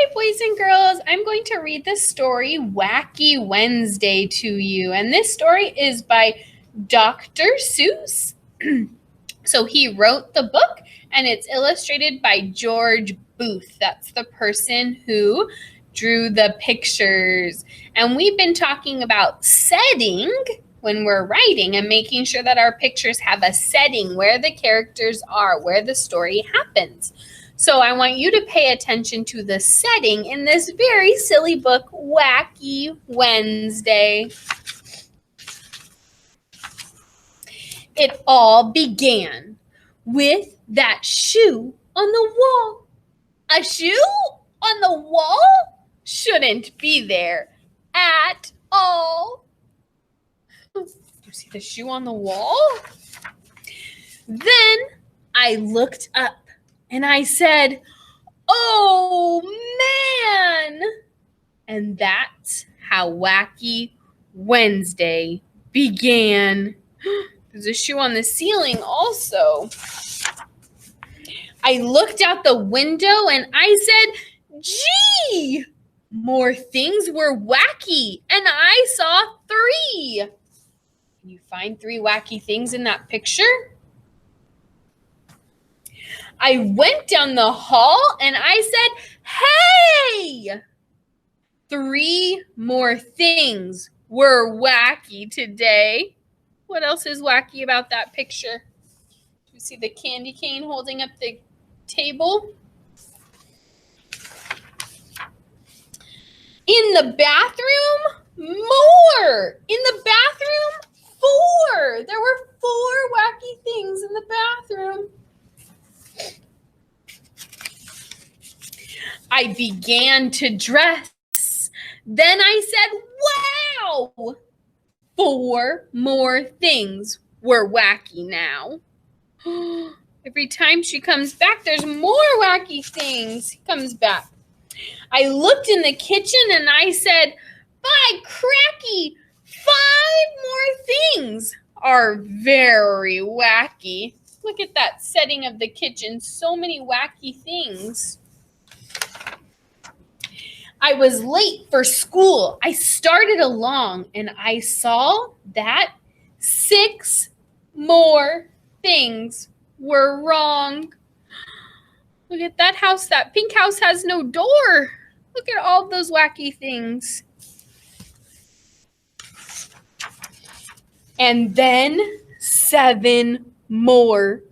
Hey, boys and girls, I'm going to read the story Wacky Wednesday to you. And this story is by Dr. Seuss. So he wrote the book and it's illustrated by George Booth. That's the person who drew the pictures. And we've been talking about setting when we're writing and making sure that our pictures have a setting where the characters are, where the story happens. So I want you to pay attention to the setting in this very silly book, Wacky Wednesday. It all began with that shoe on the wall. A shoe on the wall shouldn't be there at all. Do you see the shoe on the wall? Then I looked up and I said, "Oh, man!" And that's how Wacky Wednesday began. There's a shoe on the ceiling also. I looked out the window and I said, "Gee!" More things were wacky, and I saw 3. Can you find 3 wacky things in that picture? I went down the hall and I said, "Hey!" 3 more things were wacky today. What else is wacky about that picture? Do you see the candy cane holding up the table? In the bathroom, more. In the bathroom, 4. There were 4 wacky things in the bathroom. I began to dress. Then I said, "Wow!" 4 more things were wacky now. Every time she comes back, there's more wacky things. He comes back. I looked in the kitchen and I said, "By cracky, 5 more things are very wacky." Look at that setting of the kitchen. So many wacky things. I was late for school. I started along and I saw that 6 more things were wrong. Look at that house. That pink house has no door. Look at all those wacky things. And then 7 more.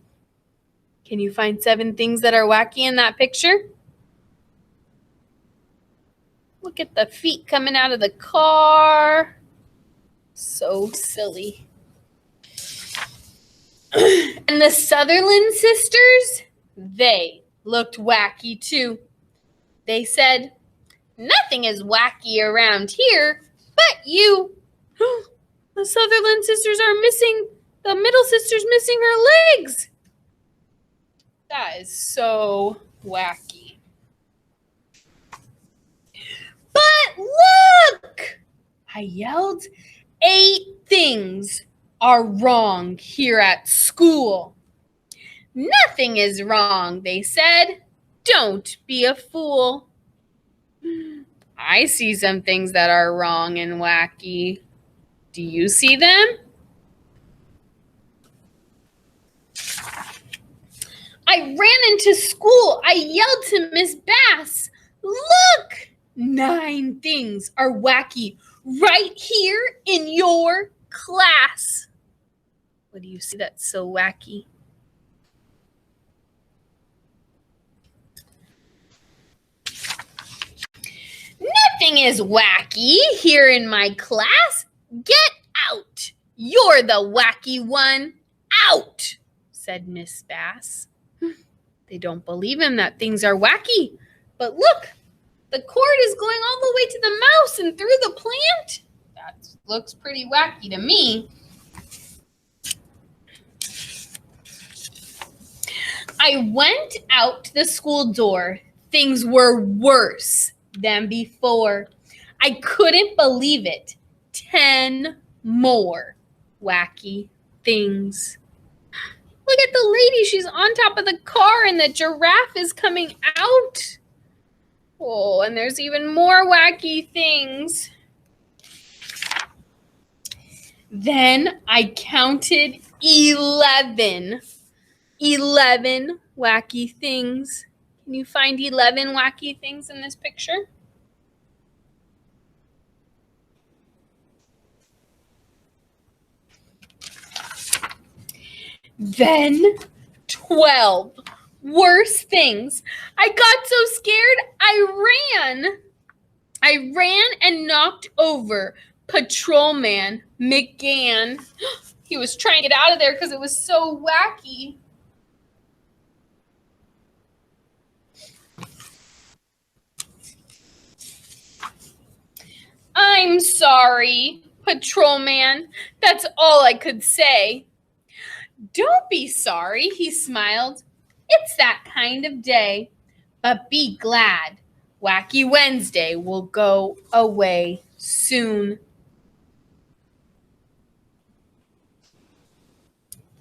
Can you find 7 things that are wacky in that picture? Look at the feet coming out of the car. So silly. And the Sutherland sisters, they looked wacky too. They said, "Nothing is wacky around here but you." The Sutherland sisters are missing, the middle sister's missing her legs. That is so wacky. "But look!" I yelled. 8 things are wrong here at school. "Nothing is wrong," they said. "Don't be a fool." I see some things that are wrong and wacky. Do you see them? I ran into school. I yelled to Miss Bass, "Look! 9 things are wacky right here in your class." What do you see that's so wacky? "Nothing is wacky here in my class. Get out. You're the wacky one. Out," said Miss Bass. They don't believe him that things are wacky. But look, the cord is going all the way to the mouse and through the plant. That looks pretty wacky to me. I went out the school door. Things were worse than before. I couldn't believe it. 10 more wacky things. Look at the lady. She's on top of the car and the giraffe is coming out. Oh, and there's even more wacky things. Then I counted 11. 11 wacky things. Can you find 11 wacky things in this picture? Then 12 worse things. I got so scared, I ran and knocked over Patrolman McGann. He was trying to get out of there because it was so wacky. I'm sorry, Patrolman. That's all I could say. Don't be sorry, he smiled. It's that kind of day. But be glad. Wacky Wednesday will go away soon.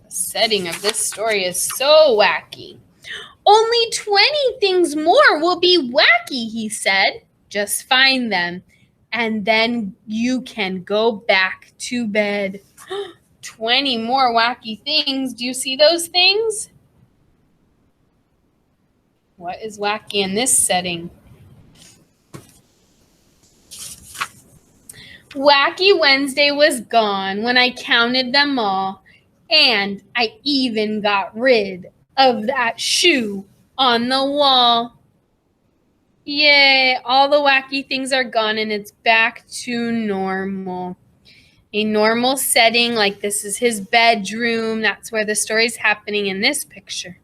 The setting of this story is so wacky. Only 20 things more will be wacky, he said. Just find them, and then you can go back to bed. 20 more wacky things. Do you see those things? What is wacky in this setting? Wacky Wednesday was gone when I counted them all, and I even got rid of that shoe on the wall. Yay, all the wacky things are gone and it's back to normal. A normal setting, like this is his bedroom. That's where the story's happening in this picture.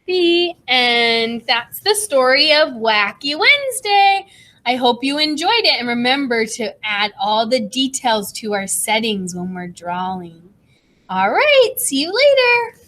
The end. That's the story of Wacky Wednesday. I hope you enjoyed it, and remember to add all the details to our settings when we're drawing. All right, see you later.